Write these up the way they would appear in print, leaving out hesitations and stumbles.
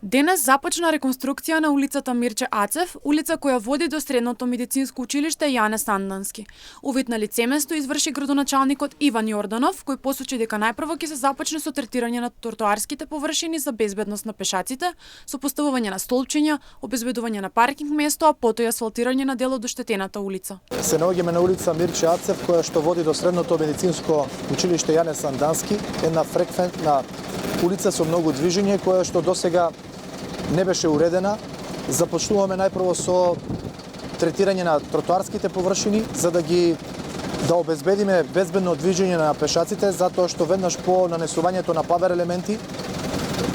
Денес започна реконструкција на улицата Мирче Ацев, улица која води до Средното медицинско училиште Јане Сандански. Увид на лице место изврши градоначалникот Иван Јорданов, кој посочи дека најпрво ќе се започне со третирање на тротоарските површини за безбедност на пешаците, со поставување на столпчиња, обезбедување на паркинг место, а потоа и асфалтирање на дел од оштетената улица. Се наоѓаме на улица Мирче Ацев, која што води до Средното медицинско училиште Јане Сандански, една фреквентна улица со многу движење, која што досега не беше уредена. Започнуваме најпрво со третирање на тротоарските површини, за да обезбедиме безбедно движење на пешаците, затоа што веднаш по нанесувањето на павер елементи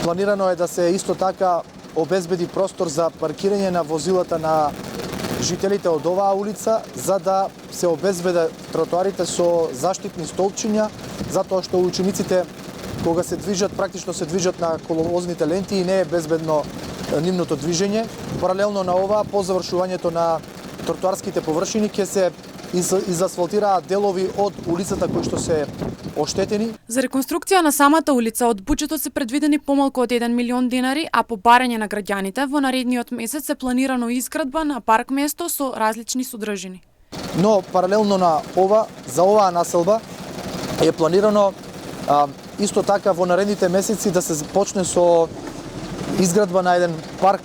планирано е да се исто така обезбеди простор за паркирање на возилата на жителите од оваа улица, за да се обезбедат тротоарите со заштитни столпчиња, затоа што учениците кога се движат, практично се движат на коловозните ленти и не е безбедно нивното движење. Паралелно на ова, по завршувањето на тротоарските површини ќе се изасфалтираат делови од улицата кои што се оштетени. За реконструкција на самата улица од буџетот се предвидени помалку од 1 милион денари, а по барање на граѓаните во наредниот месец е планирано изградба на парк место со различни содржини. Но паралелно на ова, за оваа населба е планирано исто така во наредните месеци да се почне со изградба на еден парк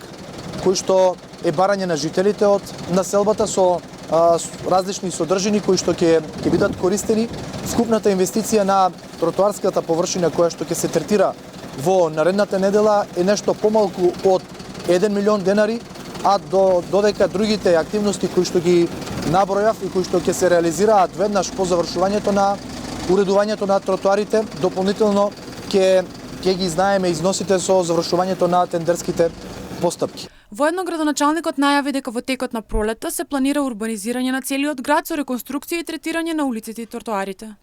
кој што е барање на жителите од населбата со различни содржини кои што ќе бидат користени. Скупната инвестиција на тротоарската површина која што ќе се третира во наредната недела е нешто помалку од 1 милион денари, а додека другите активности кои што ги набројав и кои што ќе се реализираат веднаш по завршувањето на уредувањето на тротоарите, дополнително ќе ги знаеме износите со завршувањето на тендерските постапки. Воедно градоначалникот најави дека во текот на пролетта се планира урбанизирање на целиот град со реконструкција и третирање на улиците и тротоарите.